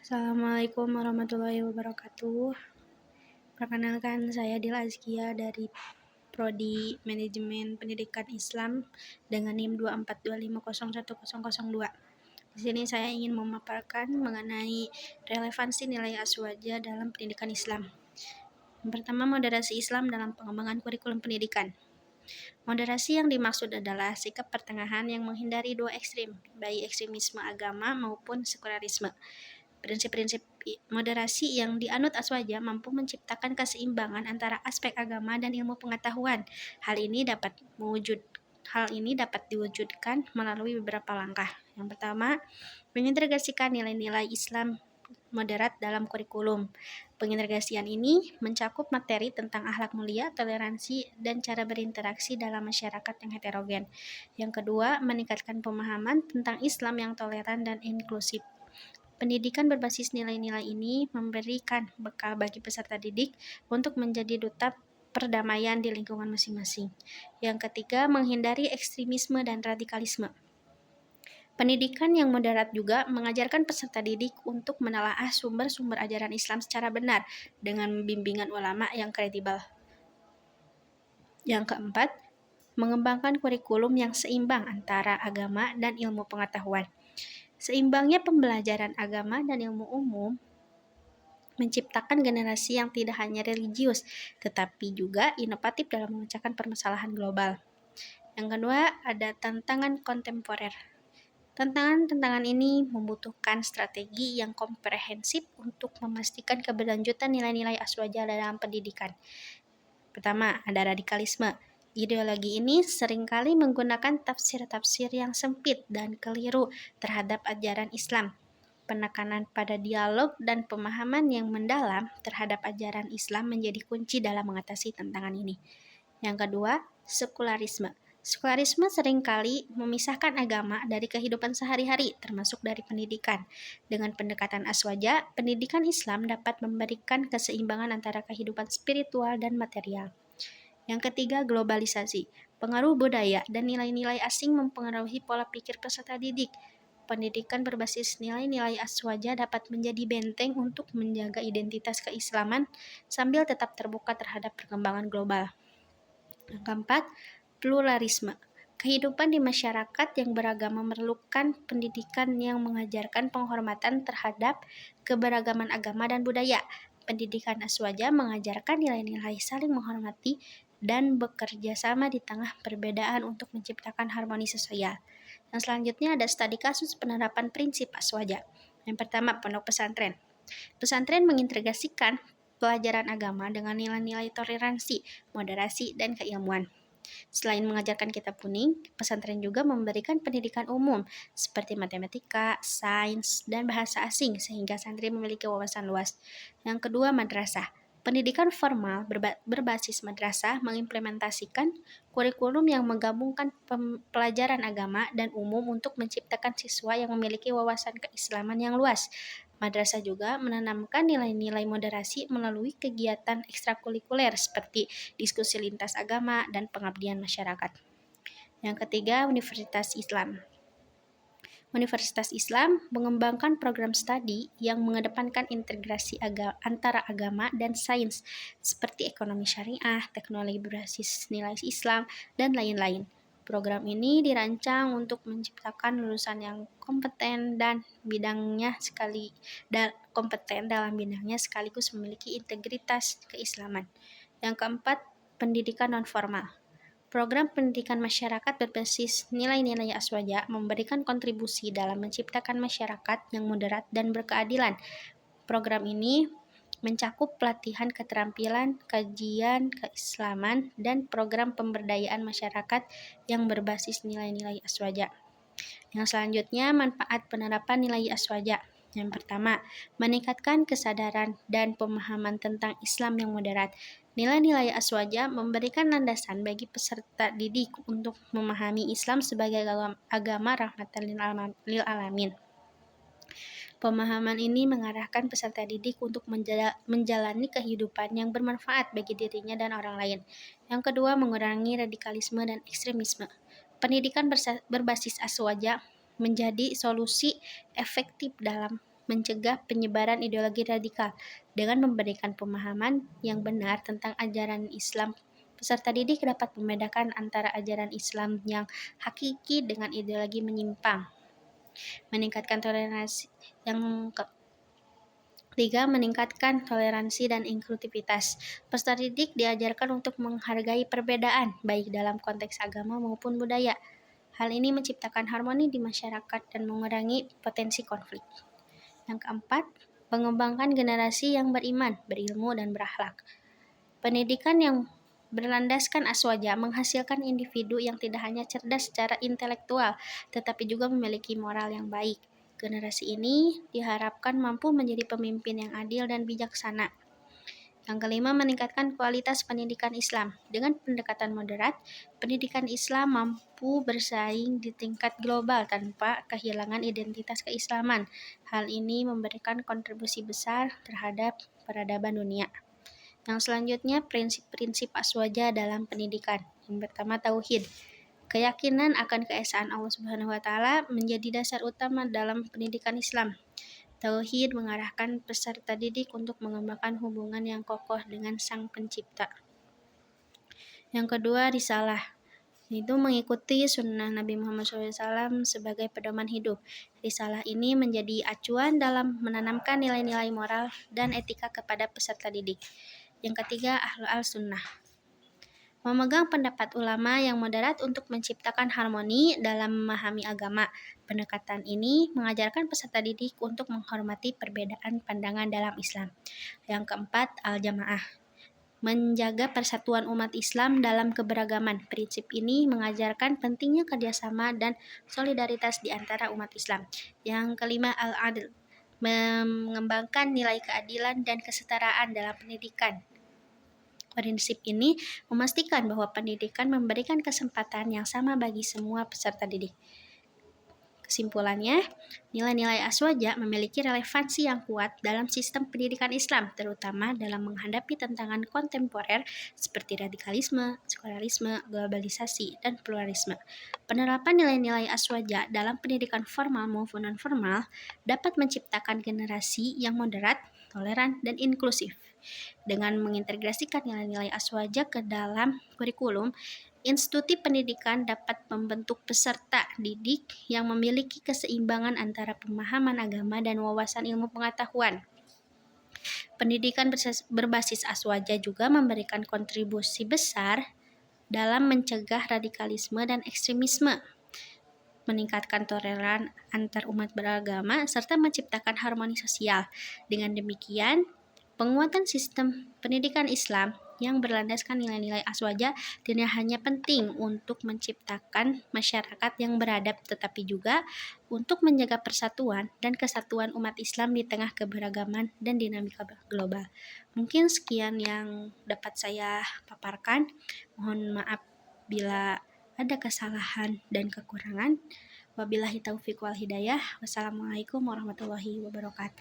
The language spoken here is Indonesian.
Assalamualaikum warahmatullahi wabarakatuh. Perkenalkan, saya Dila Azkia dari Prodi Manajemen Pendidikan Islam dengan NIM 242501002. Di sini saya ingin memaparkan mengenai relevansi nilai aswaja dalam pendidikan Islam. Yang pertama, moderasi Islam dalam pengembangan kurikulum pendidikan. Moderasi yang dimaksud adalah sikap pertengahan yang menghindari dua ekstrim, baik ekstremisme agama maupun sekularisme. Prinsip-prinsip moderasi yang dianut Aswaja mampu menciptakan keseimbangan antara aspek agama dan ilmu pengetahuan. Hal ini dapat diwujudkan melalui beberapa langkah. Yang pertama, mengintegrasikan nilai-nilai Islam moderat dalam kurikulum. Pengintegrasian ini mencakup materi tentang akhlak mulia, toleransi, dan cara berinteraksi dalam masyarakat yang heterogen. Yang kedua, meningkatkan pemahaman tentang Islam yang toleran dan inklusif. Pendidikan berbasis nilai-nilai ini memberikan bekal bagi peserta didik untuk menjadi duta perdamaian di lingkungan masing-masing. Yang ketiga, menghindari ekstremisme dan radikalisme. Pendidikan yang moderat juga mengajarkan peserta didik untuk menelaah sumber-sumber ajaran Islam secara benar dengan bimbingan ulama yang kredibel. Yang keempat, mengembangkan kurikulum yang seimbang antara agama dan ilmu pengetahuan. Seimbangnya pembelajaran agama dan ilmu umum menciptakan generasi yang tidak hanya religius, tetapi juga inovatif dalam memecahkan permasalahan global. Yang kedua, ada tantangan kontemporer. Tantangan ini membutuhkan strategi yang komprehensif untuk memastikan keberlanjutan nilai-nilai aswaja dalam pendidikan. Pertama, ada radikalisme. Ideologi ini seringkali menggunakan tafsir-tafsir yang sempit dan keliru terhadap ajaran Islam. Penekanan pada dialog dan pemahaman yang mendalam terhadap ajaran Islam menjadi kunci dalam mengatasi tantangan ini. Yang kedua, sekularisme. Sekularisme seringkali memisahkan agama dari kehidupan sehari-hari, termasuk dari pendidikan. Dengan pendekatan aswaja, pendidikan Islam dapat memberikan keseimbangan antara kehidupan spiritual dan material. Yang ketiga, globalisasi. Pengaruh budaya dan nilai-nilai asing mempengaruhi pola pikir peserta didik. Pendidikan berbasis nilai-nilai aswaja dapat menjadi benteng untuk menjaga identitas keislaman sambil tetap terbuka terhadap perkembangan global. Yang keempat, pluralisme. Kehidupan di masyarakat yang beragama memerlukan pendidikan yang mengajarkan penghormatan terhadap keberagaman agama dan budaya. Pendidikan aswaja mengajarkan nilai-nilai saling menghormati dan bekerja sama di tengah perbedaan untuk menciptakan harmoni sosial. Yang selanjutnya ada studi kasus penerapan prinsip aswaja. Yang pertama, pondok pesantren. Pesantren mengintegrasikan pelajaran agama dengan nilai-nilai toleransi, moderasi, dan keilmuan. Selain mengajarkan kitab kuning, pesantren juga memberikan pendidikan umum seperti matematika, sains, dan bahasa asing sehingga santri memiliki wawasan luas. Yang kedua, madrasah. Pendidikan formal berbasis madrasah mengimplementasikan kurikulum yang menggabungkan pelajaran agama dan umum untuk menciptakan siswa yang memiliki wawasan keislaman yang luas. Madrasah juga menanamkan nilai-nilai moderasi melalui kegiatan ekstrakurikuler seperti diskusi lintas agama dan pengabdian masyarakat. Yang ketiga, Universitas Islam. Universitas Islam mengembangkan program studi yang mengedepankan integrasi antara agama dan sains seperti ekonomi syariah, teknologi berbasis nilai Islam, dan lain-lain. Program ini dirancang untuk menciptakan lulusan yang kompeten dalam bidangnya sekaligus memiliki integritas keislaman. Yang keempat, pendidikan non-formal. Program pendidikan masyarakat berbasis nilai-nilai aswaja memberikan kontribusi dalam menciptakan masyarakat yang moderat dan berkeadilan. Program ini mencakup pelatihan keterampilan, kajian keislaman, dan program pemberdayaan masyarakat yang berbasis nilai-nilai aswaja. Yang selanjutnya, manfaat penerapan nilai aswaja. Yang pertama, meningkatkan kesadaran dan pemahaman tentang Islam yang moderat. Nilai-nilai aswaja memberikan landasan bagi peserta didik untuk memahami Islam sebagai agama rahmatan lil alamin. Pemahaman ini mengarahkan peserta didik untuk menjalani kehidupan yang bermanfaat bagi dirinya dan orang lain. Yang kedua, mengurangi radikalisme dan ekstremisme. Pendidikan berbasis aswaja menjadi solusi efektif dalam mencegah penyebaran ideologi radikal dengan memberikan pemahaman yang benar tentang ajaran Islam. Peserta didik dapat membedakan antara ajaran Islam yang hakiki dengan ideologi menyimpang. Meningkatkan toleransi yang ketiga, meningkatkan toleransi dan inklusivitas. Peserta didik diajarkan untuk menghargai perbedaan, baik dalam konteks agama maupun budaya. Hal ini menciptakan harmoni di masyarakat dan mengurangi potensi konflik. Yang keempat, mengembangkan generasi yang beriman, berilmu, dan berakhlak. Pendidikan yang berlandaskan aswaja menghasilkan individu yang tidak hanya cerdas secara intelektual, tetapi juga memiliki moral yang baik. Generasi ini diharapkan mampu menjadi pemimpin yang adil dan bijaksana. Yang kelima, meningkatkan kualitas pendidikan Islam. Dengan pendekatan moderat, pendidikan Islam mampu bersaing di tingkat global tanpa kehilangan identitas keislaman. Hal ini memberikan kontribusi besar terhadap peradaban dunia. Yang selanjutnya, prinsip-prinsip aswaja dalam pendidikan. Yang pertama, tauhid. Keyakinan akan keesaan Allah Subhanahu wa taala menjadi dasar utama dalam pendidikan Islam. Tauhid mengarahkan peserta didik untuk mengembangkan hubungan yang kokoh dengan Sang Pencipta. Yang kedua, risalah. Itu mengikuti sunnah Nabi Muhammad SAW sebagai pedoman hidup. Risalah ini menjadi acuan dalam menanamkan nilai-nilai moral dan etika kepada peserta didik. Yang ketiga, ahlul sunnah. Memegang pendapat ulama yang moderat untuk menciptakan harmoni dalam memahami agama. Pendekatan ini mengajarkan peserta didik untuk menghormati perbedaan pandangan dalam Islam. Yang keempat, al-jamaah. Menjaga persatuan umat Islam dalam keberagaman. Prinsip ini mengajarkan pentingnya kerjasama dan solidaritas di antara umat Islam. Yang kelima, al-adl. Mengembangkan nilai keadilan dan kesetaraan dalam pendidikan. Prinsip ini memastikan bahwa pendidikan memberikan kesempatan yang sama bagi semua peserta didik. Kesimpulannya, nilai-nilai aswaja memiliki relevansi yang kuat dalam sistem pendidikan Islam, terutama dalam menghadapi tantangan kontemporer seperti radikalisme, sekularisme, globalisasi, dan pluralisme. Penerapan nilai-nilai aswaja dalam pendidikan formal maupun non-formal dapat menciptakan generasi yang moderat, toleran, dan inklusif. Dengan mengintegrasikan nilai-nilai aswaja ke dalam kurikulum, institusi pendidikan dapat membentuk peserta didik yang memiliki keseimbangan antara pemahaman agama dan wawasan ilmu pengetahuan. Pendidikan berbasis aswaja juga memberikan kontribusi besar dalam mencegah radikalisme dan ekstremisme, meningkatkan toleran antar umat beragama, serta menciptakan harmoni sosial. Dengan demikian, penguatan sistem pendidikan Islam yang berlandaskan nilai-nilai aswaja tidak hanya penting untuk menciptakan masyarakat yang beradab, tetapi juga untuk menjaga persatuan dan kesatuan umat Islam di tengah keberagaman dan dinamika global. Mungkin sekian yang dapat saya paparkan. Mohon maaf bila ada kesalahan dan kekurangan. Wabillahi taufiq wal hidayah. Wassalamualaikum warahmatullahi wabarakatuh.